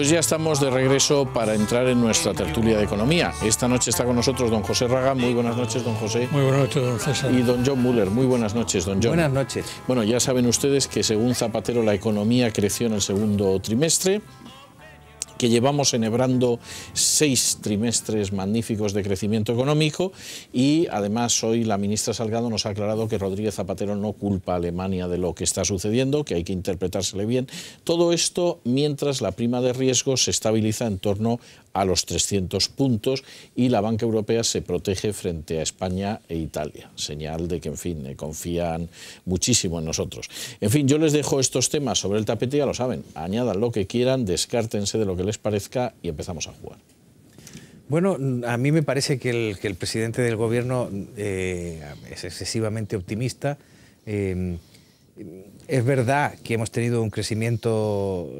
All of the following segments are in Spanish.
Pues ya estamos de regreso para entrar en nuestra tertulia de economía. Esta noche está con nosotros don José Raga. Muy buenas noches, don José. Muy buenas noches, don César. Y don John Muller. Muy buenas noches, don John. Buenas noches. Bueno, ya saben ustedes que según Zapatero la economía creció en el segundo trimestre, que llevamos enhebrando 6 trimestres magníficos de crecimiento económico y además hoy la ministra Salgado nos ha aclarado que Rodríguez Zapatero no culpa a Alemania de lo que está sucediendo, que hay que interpretársele bien. Todo esto mientras la prima de riesgo se estabiliza en torno a los 300 puntos y la banca europea se protege frente a España e Italia. Señal de que, en fin, confían muchísimo en nosotros. En fin, yo les dejo estos temas sobre el tapete, ya lo saben. Añadan lo que quieran, descártense de lo que les parezca y empezamos a jugar. Bueno, a mí me parece que el presidente del gobierno es excesivamente optimista. Es verdad que hemos tenido un crecimiento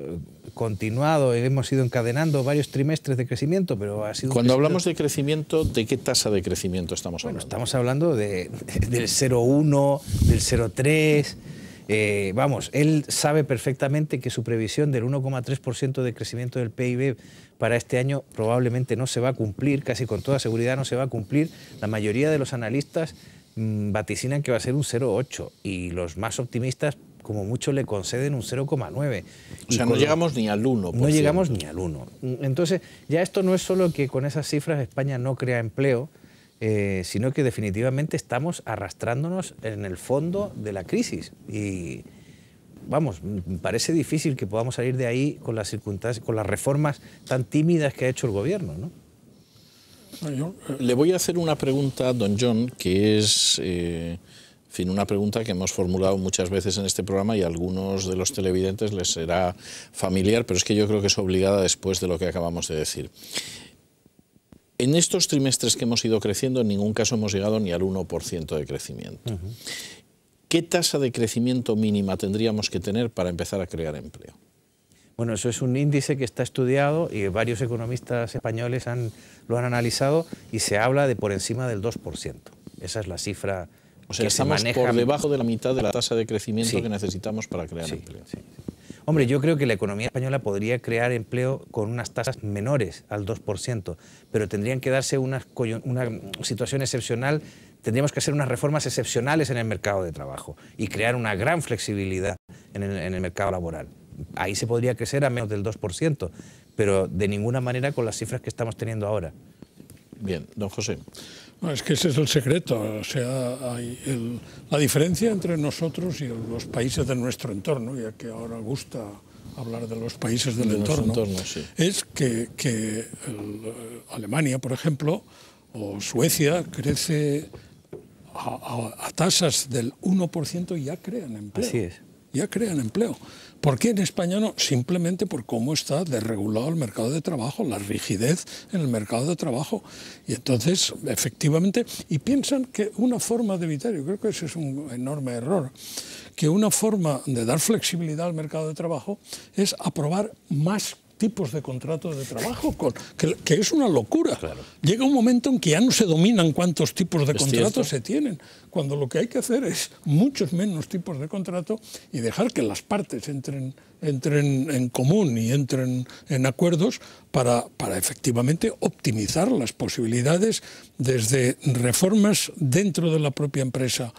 continuado, hemos ido encadenando varios trimestres de crecimiento, pero ha sido... Cuando hablamos de crecimiento, ¿de qué tasa de crecimiento estamos hablando? Bueno, estamos hablando del 0,1, del 0,3... vamos, él sabe perfectamente que su previsión del 1,3% de crecimiento del PIB para este año probablemente no se va a cumplir, casi con toda seguridad no se va a cumplir. La mayoría de los analistas vaticinan que va a ser un 0,8 y los más optimistas como mucho le conceden un 0,9. O sea, no llegamos ni al 1%. No llegamos ni al 1. Entonces, ya esto no es solo que con esas cifras España no crea empleo, sino que definitivamente estamos arrastrándonos en el fondo de la crisis. Y vamos, me parece difícil que podamos salir de ahí con las circunstancias, con las reformas tan tímidas que ha hecho el gobierno, ¿no? Le voy a hacer una pregunta, don John, que es en fin, una pregunta que hemos formulado muchas veces en este programa y a algunos de los televidentes les será familiar, pero es que yo creo que es obligada después de lo que acabamos de decir. En estos trimestres que hemos ido creciendo, en ningún caso hemos llegado ni al 1% de crecimiento. ¿Qué tasa de crecimiento mínima tendríamos que tener para empezar a crear empleo? Bueno, eso es un índice que está estudiado y varios economistas españoles lo han analizado y se habla de por encima del 2%. Esa es la cifra. O sea, estamos por debajo de la mitad de la tasa de crecimiento que necesitamos para crear empleo. Sí. Hombre, yo creo que la economía española podría crear empleo con unas tasas menores al 2%, pero tendrían que darse una situación excepcional, tendríamos que hacer unas reformas excepcionales en el mercado de trabajo y crear una gran flexibilidad en el mercado laboral. Ahí se podría crecer a menos del 2%, pero de ninguna manera con las cifras que estamos teniendo ahora. Bien, don José. No, es que ese es el secreto, o sea, hay la diferencia entre nosotros y los países de nuestro entorno, ya que ahora gusta hablar de los países del entorno, sí. Es que Alemania, por ejemplo, o Suecia, crece a tasas del 1% y ya crean empleo. Así es. Ya crean empleo. ¿Por qué en España no? Simplemente por cómo está desregulado el mercado de trabajo, la rigidez en el mercado de trabajo. Y entonces, efectivamente, y piensan que una forma de evitar, yo creo que ese es un enorme error, que una forma de dar flexibilidad al mercado de trabajo es aprobar más tipos de contratos de trabajo, que es una locura. Claro. Llega un momento en que ya no se dominan cuántos tipos de contratos se tienen, cuando lo que hay que hacer es muchos menos tipos de contrato y dejar que las partes entren en común y entren en acuerdos para efectivamente optimizar las posibilidades desde reformas dentro de la propia empresa.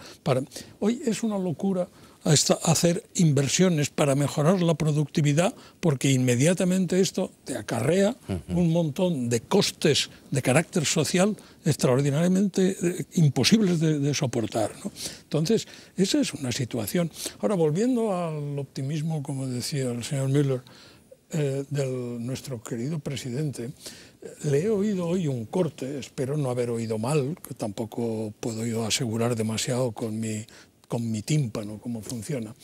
Hoy es una locura hacer inversiones para mejorar la productividad, porque inmediatamente esto te acarrea un montón de costes de carácter social extraordinariamente imposibles de soportar, ¿no? Entonces, esa es una situación. Ahora, volviendo al optimismo, como decía el señor Müller, de nuestro querido presidente, le he oído hoy un corte, espero no haber oído mal, que tampoco puedo yo asegurar demasiado con mi tímpano cómo funciona,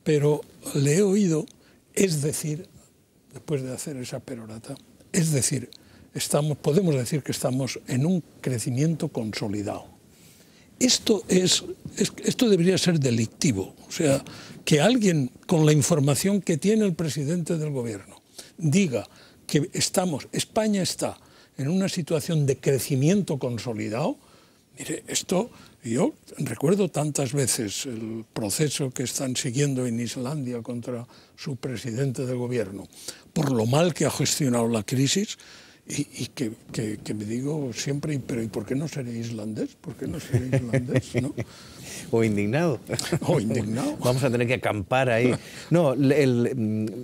pero le he oído, es decir, después de hacer esa perorata, es decir, podemos decir que estamos en un crecimiento consolidado. Esto debería ser delictivo, o sea, que alguien con la información que tiene el presidente del gobierno diga que España está en una situación de crecimiento consolidado. Mire, esto, yo recuerdo tantas veces el proceso que están siguiendo en Islandia contra su presidente de gobierno por lo mal que ha gestionado la crisis, y que me digo siempre, pero ¿y por qué no seré islandés? ¿Por qué no seré islandés? ¿No? O indignado. O indignado. Vamos a tener que acampar ahí. No,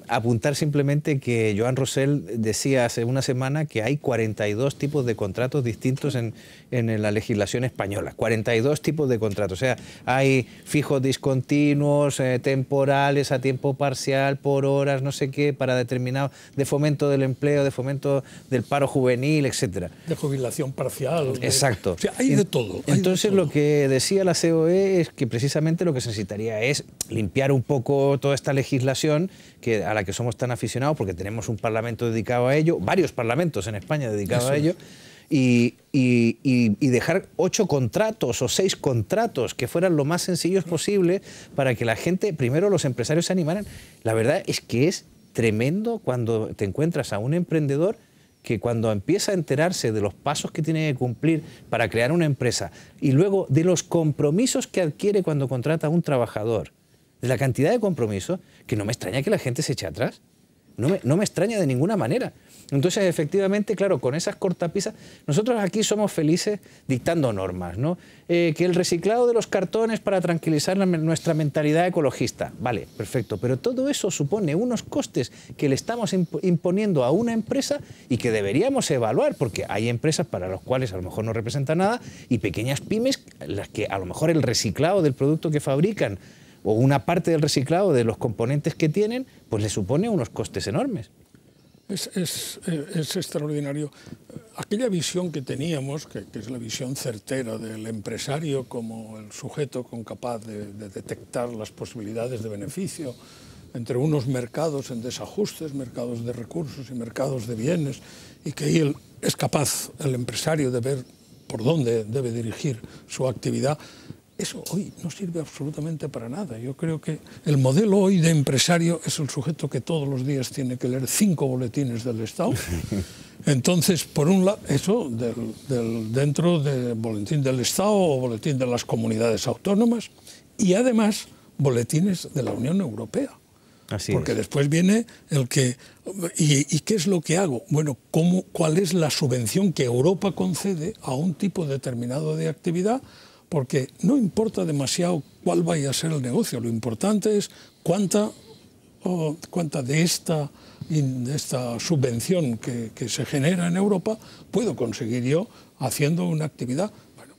apuntar simplemente que Joan Rosell decía hace una semana que hay 42 tipos de contratos distintos en la legislación española. 42 tipos de contratos. O sea, hay fijos discontinuos, temporales, a tiempo parcial, por horas, no sé qué, para determinado, de fomento del empleo, de fomento del paro juvenil, etcétera. De jubilación parcial. Exacto. O sea, hay de todo. Entonces, lo que decía la COE es que precisamente lo que se necesitaría es limpiar un poco toda esta legislación a la que somos tan aficionados, porque tenemos un parlamento dedicado a ello, varios parlamentos en España dedicados a ello, y dejar 8 contratos o 6 contratos que fueran lo más sencillos posible para que la gente, primero los empresarios se animaran. La verdad es que es tremendo cuando te encuentras a un emprendedor que cuando empieza a enterarse de los pasos que tiene que cumplir para crear una empresa y luego de los compromisos que adquiere cuando contrata a un trabajador, de la cantidad de compromisos, que no me extraña que la gente se eche atrás. No me extraña de ninguna manera. Entonces, efectivamente, claro, con esas cortapisas, nosotros aquí somos felices dictando normas, ¿no? Que el reciclado de los cartones para tranquilizar nuestra mentalidad ecologista. Vale, perfecto, pero todo eso supone unos costes que le estamos imponiendo a una empresa y que deberíamos evaluar, porque hay empresas para las cuales a lo mejor no representa nada y pequeñas pymes, las que a lo mejor el reciclado del producto que fabrican o una parte del reciclado de los componentes que tienen, pues le supone unos costes enormes. Es extraordinario. Aquella visión que teníamos, que es la visión certera del empresario como el sujeto capaz de detectar las posibilidades de beneficio entre unos mercados en desajustes, mercados de recursos y mercados de bienes, y que él es capaz, el empresario, de ver por dónde debe dirigir su actividad. Eso hoy no sirve absolutamente para nada. Yo creo que el modelo hoy de empresario es el sujeto que todos los días tiene que leer 5 boletines del Estado. Entonces, por un lado, eso dentro del boletín del Estado o boletín de las comunidades autónomas, y además boletines de la Unión Europea. Así porque es. Después viene el que... ¿Y qué es lo que hago? Bueno, ¿cuál es la subvención que Europa concede a un tipo determinado de actividad? Porque no importa demasiado cuál vaya a ser el negocio, lo importante es cuánta de esta subvención que se genera en Europa puedo conseguir yo haciendo una actividad. Bueno,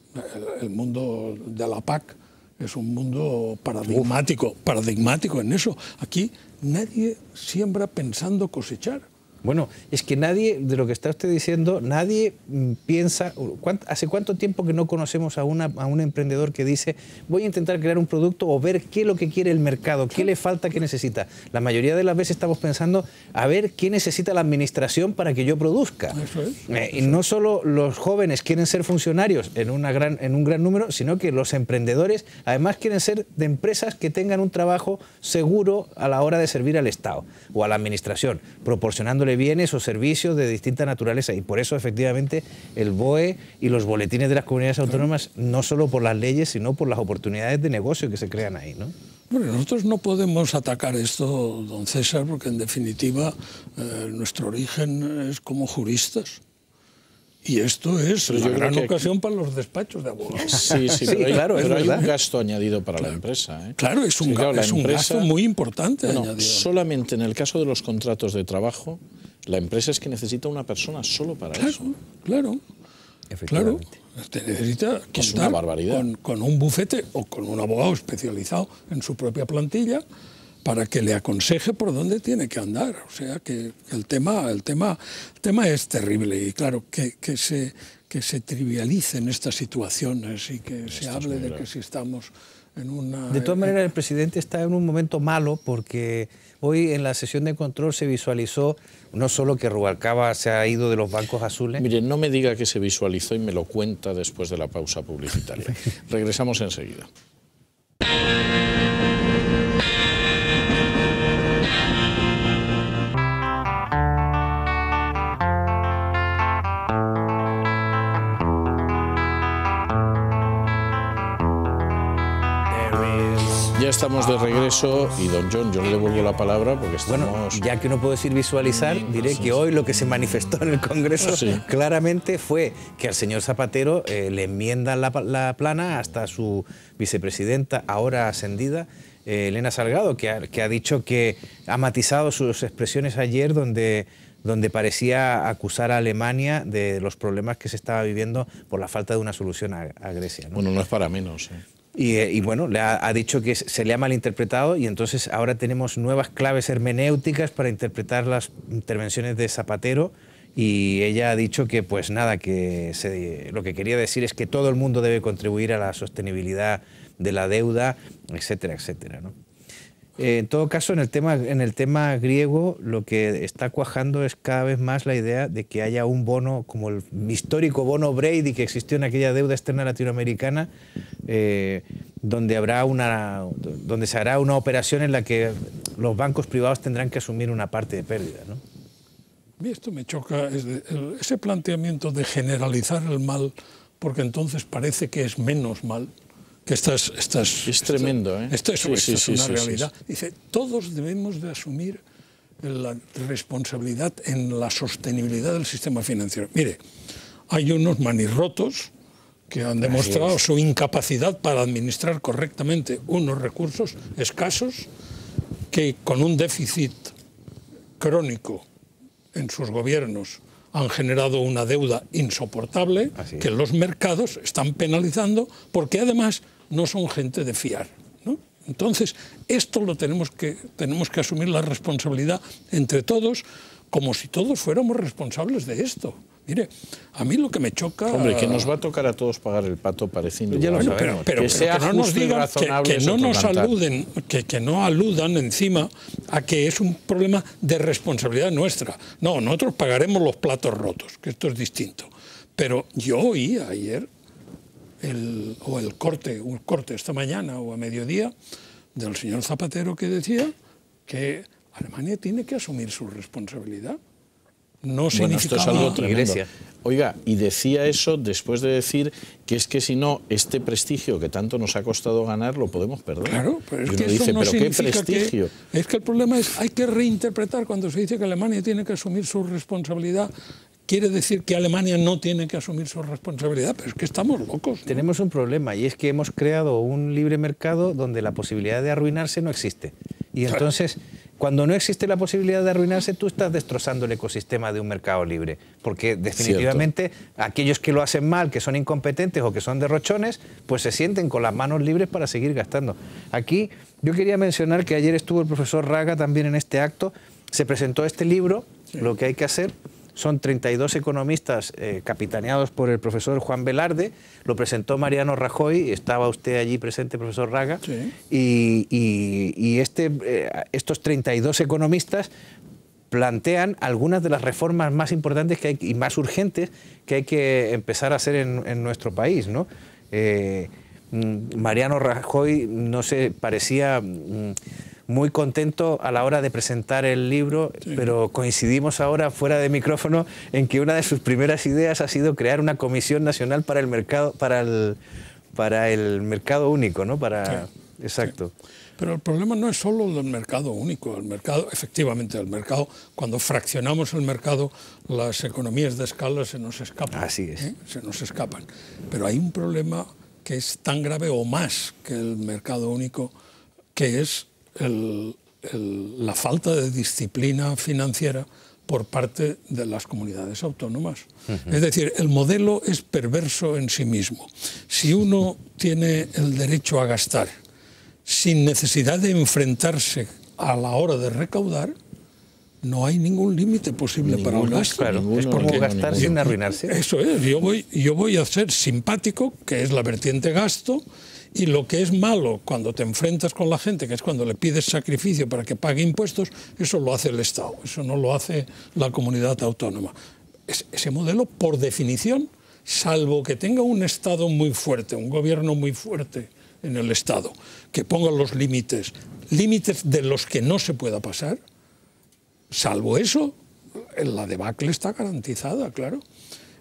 el mundo de la PAC es un mundo paradigmático en eso. Aquí nadie siembra pensando cosechar. Bueno, es que nadie, de lo que está usted diciendo, nadie piensa... ¿Hace cuánto tiempo que no conocemos a un emprendedor que dice voy a intentar crear un producto o ver qué es lo que quiere el mercado, qué le falta, qué necesita? La mayoría de las veces estamos pensando a ver qué necesita la administración para que yo produzca. Eso es. Y no solo los jóvenes quieren ser funcionarios en un gran número, sino que los emprendedores además quieren ser de empresas que tengan un trabajo seguro a la hora de servir al Estado o a la administración, proporcionándole bienes o servicios de distinta naturaleza, y por eso efectivamente el BOE y los boletines de las comunidades autónomas, no solo por las leyes, sino por las oportunidades de negocio que se crean ahí, ¿no? Bueno, nosotros no podemos atacar esto, don César, porque en definitiva nuestro origen es como juristas. Y esto es la gran ocasión para los despachos de abogados. Sí, pero hay un gasto añadido para la empresa. Claro, es un gasto muy importante añadido. Solamente en el caso de los contratos de trabajo, la empresa es que necesita una persona solo para eso. Claro. Efectivamente. Necesita que es una barbaridad. Con un bufete o con un abogado especializado en su propia plantilla para que le aconseje por dónde tiene que andar. O sea que el tema es terrible, y claro, que se trivialicen estas situaciones y que se hable de que si estamos en una... De todas maneras, el presidente está en un momento malo, porque hoy en la sesión de control se visualizó no solo que Rubalcaba se ha ido de los bancos azules... Mire, no me diga que se visualizó y me lo cuenta después de la pausa publicitaria. Regresamos enseguida. Ya estamos de regreso y don John, yo le devuelvo la palabra porque estamos... Bueno, ya que no puedo decir visualizar, diré que hoy lo que se manifestó en el Congreso claramente fue que al señor Zapatero le enmiendan la plana hasta su vicepresidenta, ahora ascendida, Elena Salgado, que ha dicho que ha matizado sus expresiones ayer donde parecía acusar a Alemania de los problemas que se estaba viviendo por la falta de una solución a Grecia, ¿no? Bueno, no es para menos. Y bueno, le ha dicho que se le ha malinterpretado y entonces ahora tenemos nuevas claves hermenéuticas para interpretar las intervenciones de Zapatero, y ella ha dicho que pues nada, que lo que quería decir es que todo el mundo debe contribuir a la sostenibilidad de la deuda, etcétera, etcétera, ¿no? En todo caso, en el tema griego, lo que está cuajando es cada vez más la idea de que haya un bono, como el histórico bono Brady que existió en aquella deuda externa latinoamericana, donde se hará una operación en la que los bancos privados tendrán que asumir una parte de pérdida, ¿no? A mí esto me choca, ese planteamiento de generalizar el mal, porque entonces parece que es menos mal. Que es tremendo, ¿eh? Esto es una realidad. Dice, todos debemos de asumir la responsabilidad en la sostenibilidad del sistema financiero. Mire, hay unos manirrotos que han demostrado su incapacidad para administrar correctamente unos recursos escasos, que con un déficit crónico en sus gobiernos han generado una deuda insoportable que los mercados están penalizando, porque además no son gente de fiar, ¿no? Entonces, esto lo tenemos que asumir la responsabilidad entre todos, como si todos fuéramos responsables de esto. Mire, a mí lo que me choca... Hombre, que nos va a tocar a todos pagar el pato pareciendo... Ya lo sabemos, pero que sea no nos digan, que no nos aluden, que no aludan encima a que es un problema de responsabilidad nuestra. No, nosotros pagaremos los platos rotos, que esto es distinto. Pero yo oí ayer un corte esta mañana o a mediodía del señor Zapatero, que decía que Alemania tiene que asumir su responsabilidad. No significa esto es algo tremendo. Oiga, y decía eso después de decir que es que si no, este prestigio que tanto nos ha costado ganar lo podemos perder. Claro, pero es que eso no significa que... Es que el problema es, hay que reinterpretar cuando se dice que Alemania tiene que asumir su responsabilidad. Quiere decir que Alemania no tiene que asumir su responsabilidad, pero es que estamos locos, ¿no? Tenemos un problema, y es que hemos creado un libre mercado donde la posibilidad de arruinarse no existe. Y entonces, cuando no existe la posibilidad de arruinarse, tú estás destrozando el ecosistema de un mercado libre. Porque definitivamente aquellos que lo hacen mal, que son incompetentes o que son derrochones, pues se sienten con las manos libres para seguir gastando. Aquí yo quería mencionar que ayer estuvo el profesor Raga también en este acto. Se presentó este libro, Lo que hay que hacer. Son 32 economistas capitaneados por el profesor Juan Velarde. Lo presentó Mariano Rajoy, estaba usted allí presente, profesor Raga. Sí. Y estos 32 economistas plantean algunas de las reformas más importantes que hay, y más urgentes que hay que empezar a hacer en nuestro país, ¿no? Mariano Rajoy, no sé, parecía... muy contento a la hora de presentar el libro, pero coincidimos ahora fuera de micrófono en que una de sus primeras ideas ha sido crear una comisión nacional para el mercado, para el mercado único, ¿no? Exacto. Sí. Pero el problema no es solo del mercado único. El mercado, efectivamente, el mercado, cuando fraccionamos el mercado, las economías de escala se nos escapan. Así es. Se nos escapan. Pero hay un problema que es tan grave o más que el mercado único, que es la falta de disciplina financiera por parte de las comunidades autónomas. Es decir, el modelo es perverso en sí mismo. Si uno tiene el derecho a gastar sin necesidad de enfrentarse a la hora de recaudar, no hay ningún límite posible para el gasto. Claro, es como gastar sin arruinarse. Eso es, yo voy a ser simpático, que es la vertiente gasto, y lo que es malo cuando te enfrentas con la gente, que es cuando le pides sacrificio para que pague impuestos, eso lo hace el Estado, eso no lo hace la comunidad autónoma. Ese modelo, por definición, salvo que tenga un Estado muy fuerte, un gobierno muy fuerte en el Estado, que ponga los límites de los que no se pueda pasar, salvo eso, la debacle está garantizada, claro.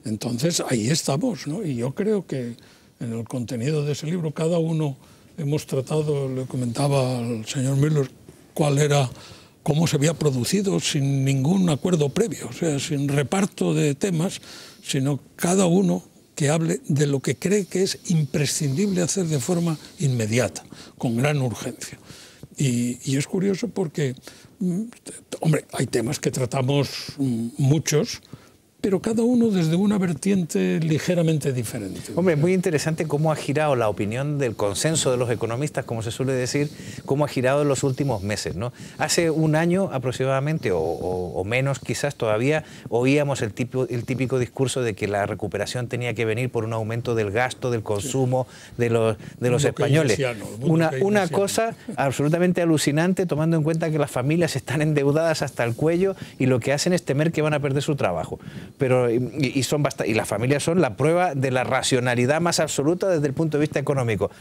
Entonces, ahí estamos, ¿no? Y yo creo que en el contenido de ese libro cada uno hemos tratado, le comentaba al señor Müller, cómo se había producido sin ningún acuerdo previo, o sea, sin reparto de temas, sino cada uno que hable de lo que cree que es imprescindible hacer de forma inmediata, con gran urgencia. Y es curioso porque, hombre, hay temas que tratamos muchos, pero cada uno desde una vertiente ligeramente diferente. Hombre, es muy interesante cómo ha girado la opinión del consenso de los economistas, como se suele decir, cómo ha girado en los últimos meses, ¿no? Hace un año aproximadamente, o menos quizás todavía, oíamos el típico discurso de que la recuperación tenía que venir por un aumento del gasto, del consumo de los españoles. Una cosa absolutamente alucinante, tomando en cuenta que las familias están endeudadas hasta el cuello y lo que hacen es temer que van a perder su trabajo. Pero, y las familias son la prueba de la racionalidad más absoluta desde el punto de vista económico.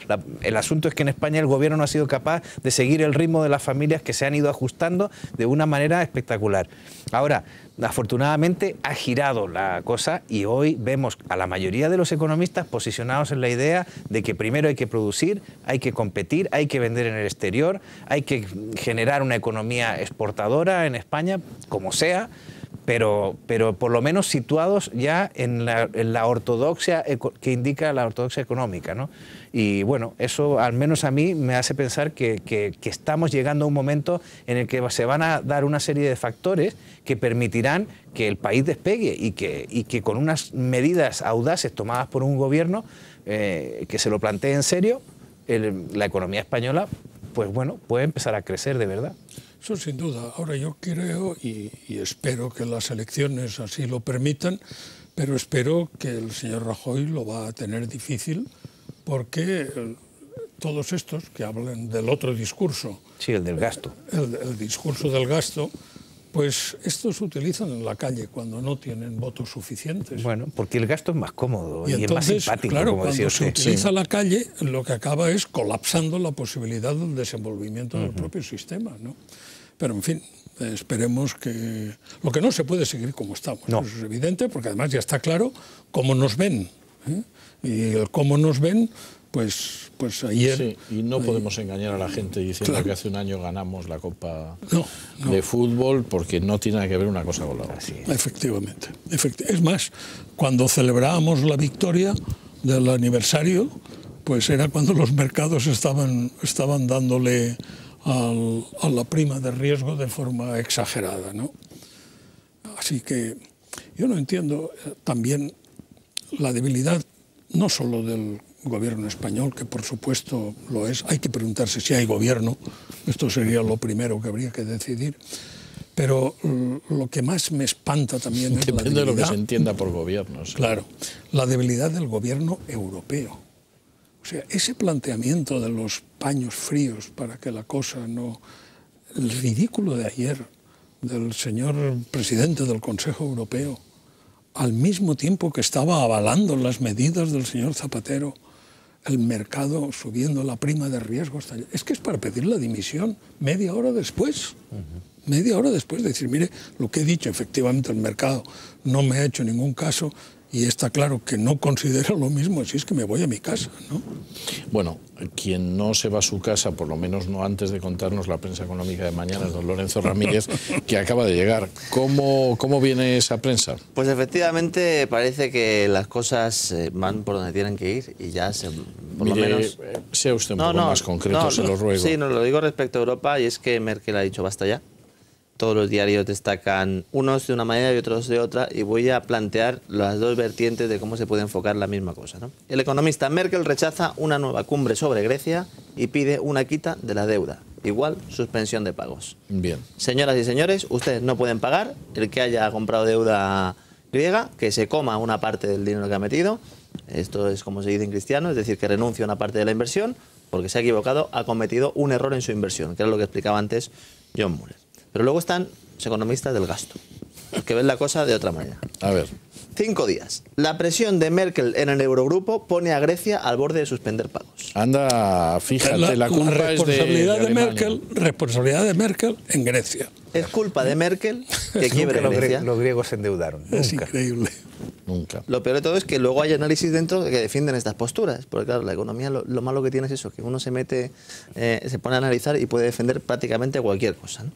El asunto es que en España el gobierno no ha sido capaz de seguir el ritmo de las familias, que se han ido ajustando de una manera espectacular. Ahora, afortunadamente ha girado la cosa y hoy vemos a la mayoría de los economistas posicionados en la idea de que primero hay que producir, hay que competir, hay que vender en el exterior, hay que generar una economía exportadora en España, como sea, pero por lo menos situados ya en la ortodoxia que indica la ortodoxia económica, ¿no? Y bueno, eso al menos a mí me hace pensar que estamos llegando a un momento en el que se van a dar una serie de factores que permitirán que el país despegue y que con unas medidas audaces tomadas por un gobierno que se lo plantee en serio, la economía española, pues bueno, puede empezar a crecer de verdad. Eso sin duda. Ahora yo creo y espero que las elecciones así lo permitan, pero espero que el señor Rajoy lo va a tener difícil porque todos estos que hablan del otro discurso... Sí, el del gasto. El discurso del gasto, pues estos se utilizan en la calle cuando no tienen votos suficientes. Bueno, porque el gasto es más cómodo y entonces, es más simpático, claro, como decía usted. cuando se utiliza la calle, lo que acaba es colapsando la posibilidad del desenvolvimiento del propio sistema, ¿no? Pero, en fin, esperemos que... Lo que no se puede seguir como estamos, no. Eso es evidente, porque además ya está claro cómo nos ven, ¿eh? Y el cómo nos ven, pues ayer... Sí, y no podemos engañar a la gente diciendo que hace un año ganamos la Copa no. de Fútbol, porque no tiene nada que ver una cosa con la otra. Efectivamente. Es más, cuando celebrábamos la victoria del aniversario, pues era cuando los mercados estaban dándole a la prima de riesgo de forma exagerada, ¿no? Así que yo no entiendo también la debilidad no solo del gobierno español, que por supuesto lo es, hay que preguntarse si hay gobierno, esto sería lo primero que habría que decidir, pero lo que más me espanta también es la debilidad... Depende de lo que se entienda por gobierno. Sí. Claro, la debilidad del gobierno europeo. O sea, ese planteamiento de los paños fríos para que la cosa no... El ridículo de ayer del señor presidente del Consejo Europeo, al mismo tiempo que estaba avalando las medidas del señor Zapatero, el mercado subiendo la prima de riesgo. Es que es para pedir la dimisión media hora después. Media hora después de decir, mire, lo que he dicho, efectivamente el mercado no me ha hecho ningún caso y está claro que no considero lo mismo, así es que me voy a mi casa, ¿no? Bueno, quien no se va a su casa, por lo menos no antes de contarnos la prensa económica de mañana, es don Lorenzo Ramírez, que acaba de llegar. ¿Cómo viene esa prensa? Pues efectivamente parece que las cosas van por donde tienen que ir y ya por lo menos... Sea usted un poco más concreto, se lo ruego. Sí, no, lo digo respecto a Europa y es que Merkel ha dicho basta ya. Todos los diarios destacan unos de una manera y otros de otra y voy a plantear las dos vertientes de cómo se puede enfocar la misma cosa, ¿no? El economista Merkel rechaza una nueva cumbre sobre Grecia y pide una quita de la deuda. Igual, suspensión de pagos. Bien. Señoras y señores, ustedes no pueden pagar. El que haya comprado deuda griega, que se coma una parte del dinero que ha metido. Esto es como se dice en cristiano, es decir, que renuncie a una parte de la inversión porque se ha equivocado, ha cometido un error en su inversión, que era lo que explicaba antes John Muller. Pero luego están los economistas del gasto, que ven la cosa de otra manera. A ver. 5 días. La presión de Merkel en el Eurogrupo pone a Grecia al borde de suspender pagos. Anda, fíjate, la culpa responsabilidad es de Merkel, responsabilidad de Merkel en Grecia. Es culpa de Merkel que quiebre Grecia. Los griegos se endeudaron. Es increíble. Nunca. Lo peor de todo es que luego hay análisis dentro que defienden estas posturas, porque claro, la economía lo malo que tiene es eso, que uno se mete, se pone a analizar y puede defender prácticamente cualquier cosa, ¿no?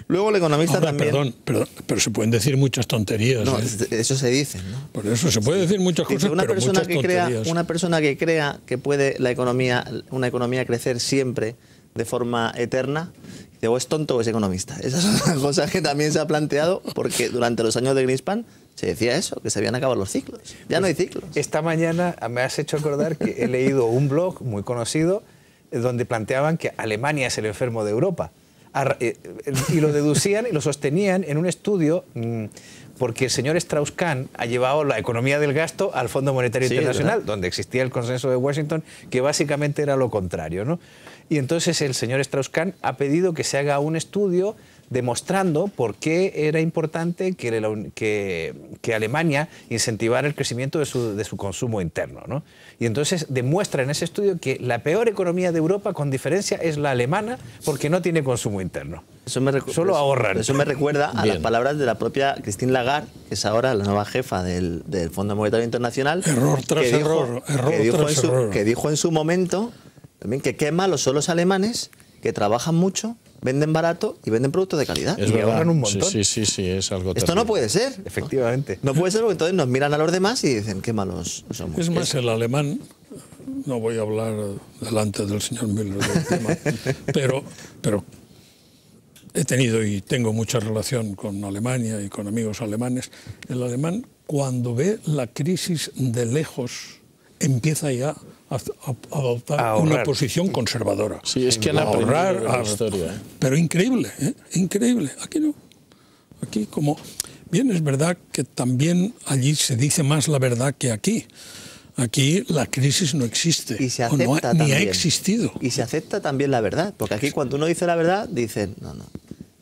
Luego el economista Ahora, también... Perdón, pero se pueden decir muchas tonterías. No, ¿eh? eso se dice, ¿no? Por eso se puede decir muchas Dice, cosas, pero muchas tonterías. una persona que crea que puede una economía crecer siempre de forma eterna, dice, o es tonto o es economista. Esa es una cosa que también se ha planteado, porque durante los años de Greenspan se decía eso, que se habían acabado los ciclos. Ya no hay ciclos. Esta mañana me has hecho acordar que he leído un blog muy conocido donde planteaban que Alemania es el enfermo de Europa. Y lo deducían y lo sostenían en un estudio porque el señor Strauss-Kahn ha llevado la economía del gasto al Fondo Monetario Internacional, ¿verdad? Donde existía el consenso de Washington, que básicamente era lo contrario, ¿no? Y entonces el señor Strauss-Kahn ha pedido que se haga un estudio demostrando por qué era importante que Alemania incentivara el crecimiento de su consumo interno, ¿no? Y entonces demuestra en ese estudio que la peor economía de Europa, con diferencia, es la alemana, porque no tiene consumo interno. Solo ahorran. Eso me recuerda a las palabras de la propia Christine Lagarde, que es ahora la nueva jefa del Fondo Monetario Internacional. Error tras error, que dijo en su momento también que qué malos son los alemanes, que trabajan mucho, venden barato y venden productos de calidad. Es y ahorran un montón. Sí, es algo Esto terrible. no puede ser. Efectivamente. No puede ser porque entonces nos miran a los demás y dicen qué malos somos. Es más, el alemán, no voy a hablar delante del señor Müller del tema, pero he tenido y tengo mucha relación con Alemania y con amigos alemanes. El alemán, cuando ve la crisis de lejos, empieza ya a adoptar una posición conservadora. Sí, es que han ahorrar, aprendido de la historia. Pero increíble, ¿eh? Increíble. Aquí no. Aquí como... Bien, es verdad que también allí se dice más la verdad que aquí. Aquí la crisis no existe. Y se acepta ni ha existido. Y se acepta también la verdad. Porque aquí cuando uno dice la verdad, dicen, no,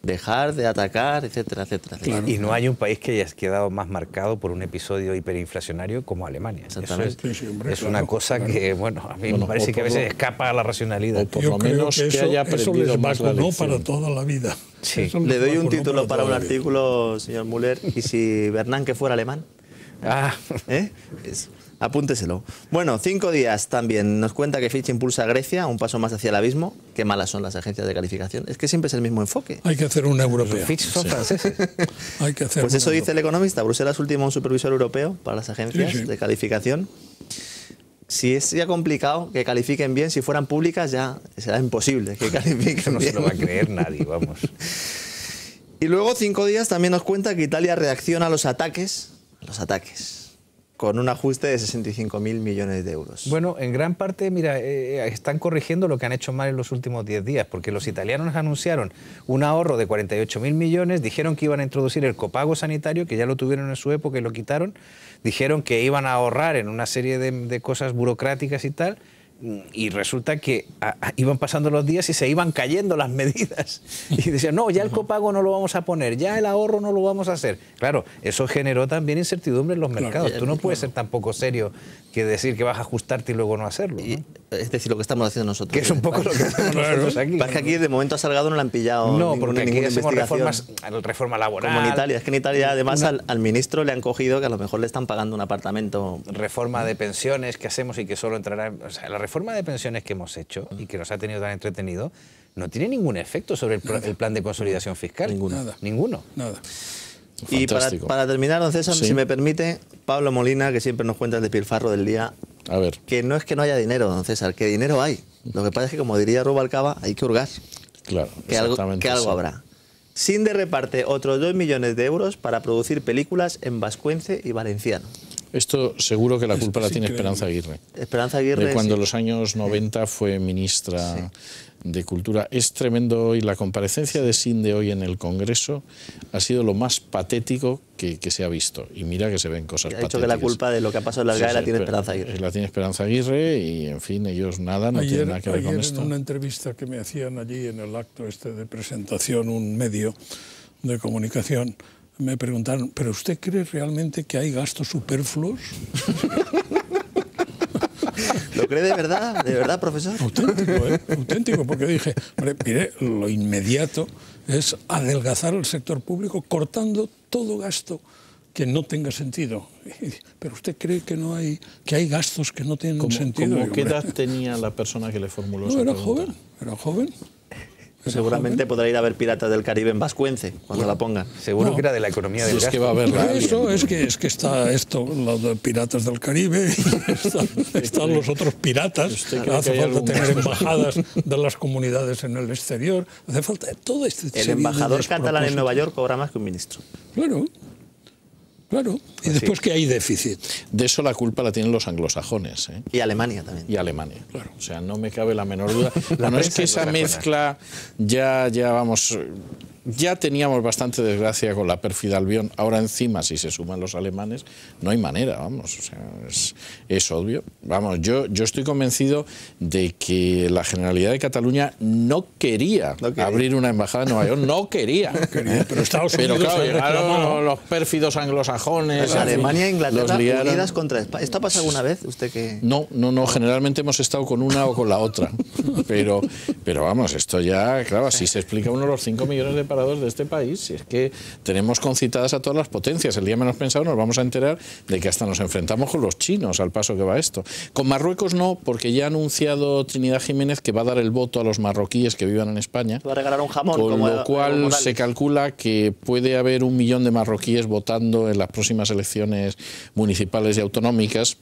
dejar de atacar, etcétera, etcétera. Claro. Y no hay un país que haya quedado más marcado por un episodio hiperinflacionario como Alemania. Exactamente. Es una cosa que, bueno, a mí me parece que a veces escapa a la racionalidad. O por lo menos que haya aprendido les más la lección. para toda la vida. Sí. Le doy un título para un artículo, señor Müller, y si Bernanke fuera alemán. Apúnteselo. Bueno, 5 días también. Nos cuenta que Fitch impulsa a Grecia un paso más hacia el abismo. Qué malas son las agencias de calificación. Es que siempre es el mismo enfoque. Hay que hacer una europea. Fitch son franceses. Hay que hacer pues eso dice el economista. Bruselas último un supervisor europeo para las agencias de calificación. Si es ya complicado que califiquen bien, si fueran públicas ya será imposible que califiquen no bien. Se lo va a creer nadie, vamos. Y luego 5 días también nos cuenta que Italia reacciona a los ataques, con un ajuste de 65.000 millones de euros. Bueno, en gran parte, mira, están corrigiendo lo que han hecho mal en los últimos 10 días, porque los italianos anunciaron un ahorro de 48.000 millones, dijeron que iban a introducir el copago sanitario, que ya lo tuvieron en su época y lo quitaron, dijeron que iban a ahorrar en una serie de cosas burocráticas y tal, y resulta que iban pasando los días y se iban cayendo las medidas. Y decían, no, ya el copago no lo vamos a poner, ya el ahorro no lo vamos a hacer. Claro, eso generó también incertidumbre en los mercados. Tú no puedes ser tan poco serio que decir que vas a ajustarte y luego no hacerlo, ¿no? Es decir, lo que estamos haciendo nosotros. Que es un poco lo que hacemos nosotros aquí. Es que aquí de momento a Salgado no le han pillado porque aquí hacemos reforma laboral. Como en Italia. Es que en Italia además al ministro le han cogido que a lo mejor le están pagando un apartamento. Reforma de pensiones que hacemos y que solo entrará... O sea, la reforma de pensiones que hemos hecho y que nos ha tenido tan entretenido no tiene ningún efecto sobre el plan de consolidación fiscal. Ninguno. Nada. Y para terminar, don César, si me permite, Pablo Molina, que siempre nos cuenta el despilfarro del día, a ver. Que no es que no haya dinero, don César, que dinero hay. Lo que pasa es que, como diría Rubalcaba, hay que hurgar. Claro, que algo habrá. Sinde reparte otros 2 millones de euros para producir películas en vascuence y valenciano. Esto seguro que la culpa la tiene Esperanza Aguirre. Esperanza Aguirre, de cuando en los años 90 fue ministra de Cultura. Es tremendo, y la comparecencia de Sinde hoy en el Congreso ha sido lo más patético que se ha visto. Y mira que se ven cosas patéticas. Ha dicho que la culpa de lo que ha pasado en la SGAE la tiene Esperanza Aguirre. La tiene Esperanza Aguirre y, en fin, ellos no tienen nada que ver con esto. En una entrevista que me hacían allí en el acto de presentación, un medio de comunicación, me preguntaron, ¿pero usted cree realmente que hay gastos superfluos? ¿Lo cree de verdad, profesor? Auténtico, porque dije, mire, lo inmediato es adelgazar el sector público cortando todo gasto que no tenga sentido. Pero usted cree que no hay, que hay gastos que no tienen sentido. ¿Cómo qué edad tenía la persona que le formuló esa era pregunta? era joven. Seguramente podrá ir a ver Piratas del Caribe en Vascuence cuando la pongan. Seguro que era de la economía del Es gasto. que va a haber Eso es que está esto, lo de Piratas del Caribe, están los otros piratas, ¿Usted cree hace que hay falta algún tener gasto? embajadas de las comunidades en el exterior, hace falta todo este El serie de embajador catalán en Nueva despropósitos. York cobra más que un ministro. Claro, claro. Y después que hay déficit. De eso la culpa la tienen los anglosajones, ¿eh? Y Alemania también. Y Alemania. Claro. O sea, no me cabe la menor duda. Bueno, es prensa que esa anglosajona. mezcla ya teníamos bastante desgracia con la pérfida Albión. Ahora encima, si se suman los alemanes, no hay manera, vamos. O sea, es obvio. Vamos, yo estoy convencido de que la Generalidad de Cataluña no quería abrir una embajada en Nueva York. No quería. Pero Estados Pero Unidos claro, ha reclamado. llegaron los pérfidos anglosajones. Alemania e los Inglaterra liaron. unidas contra España. ¿Esto ha pasado alguna vez? ¿Usted que No, generalmente hemos estado con una o con la otra. Pero vamos, esto ya, claro, así se explica uno los 5 millones de parados de este país. Si es que tenemos concitadas a todas las potencias. El día menos pensado nos vamos a enterar de que hasta nos enfrentamos con los chinos al paso que va esto. Con Marruecos no, porque ya ha anunciado Trinidad Jiménez que va a dar el voto a los marroquíes que vivan en España. va a regalar un jamón? Con como lo cual Morales? se calcula que puede haber 1 millón de marroquíes votando en las próximas elecciones municipales y autonómicas.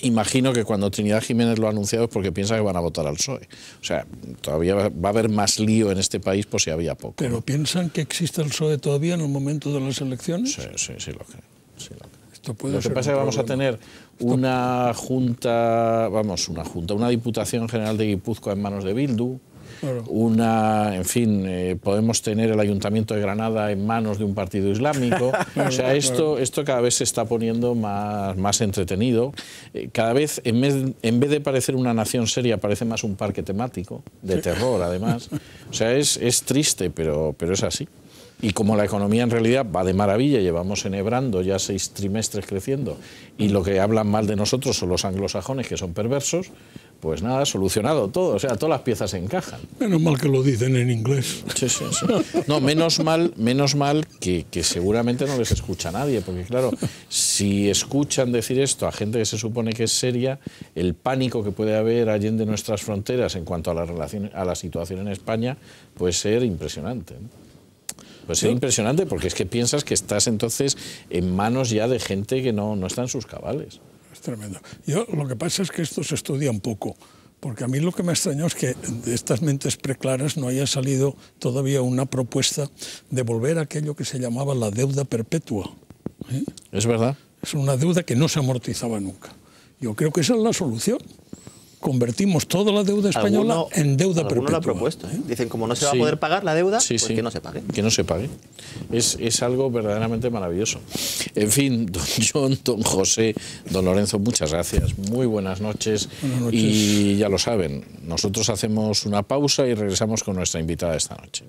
Imagino que cuando Trinidad Jiménez lo ha anunciado es porque piensa que van a votar al PSOE. O sea, todavía va a haber más lío en este país por si había poco. ¿Pero piensan que existe el PSOE todavía en el momento de las elecciones? Sí lo creo. Sí lo creo. Esto puede Lo que ser pasa es un que vamos a problema. tener una Diputación General de Guipúzcoa en manos de Bildu, Claro. podemos tener el Ayuntamiento de Granada en manos de un partido islámico. O sea, esto cada vez se está poniendo más entretenido. Cada vez, en vez de parecer una nación seria, parece más un parque temático, de terror además. O sea, es triste, pero es así. Y como la economía en realidad va de maravilla, llevamos enhebrando ya 6 trimestres creciendo, y lo que hablan mal de nosotros son los anglosajones, que son perversos, pues nada, solucionado todo. O sea, todas las piezas encajan. Menos mal que lo dicen en inglés. Sí. No, menos mal que seguramente no les escucha nadie, porque claro, si escuchan decir esto a gente que se supone que es seria, el pánico que puede haber allende nuestras fronteras en cuanto a la situación en España puede ser impresionante. Pues es impresionante, porque es que piensas que estás entonces en manos ya de gente que no está en sus cabales. Es tremendo. Lo que pasa es que esto se estudia un poco, porque a mí lo que me extrañó es que de estas mentes preclaras no haya salido todavía una propuesta de volver a aquello que se llamaba la deuda perpetua. ¿Eh? Es verdad. Es una deuda que no se amortizaba nunca. Yo creo que esa es la solución. Convertimos toda la deuda española en deuda perpetua. Alguno lo ha propuesto. Dicen, como no se va a poder pagar la deuda, pues que no se pague. Que no se pague. Es algo verdaderamente maravilloso. En fin, don John, don José, don Lorenzo, muchas gracias. Muy buenas noches. Buenas noches. Y ya lo saben, nosotros hacemos una pausa y regresamos con nuestra invitada esta noche.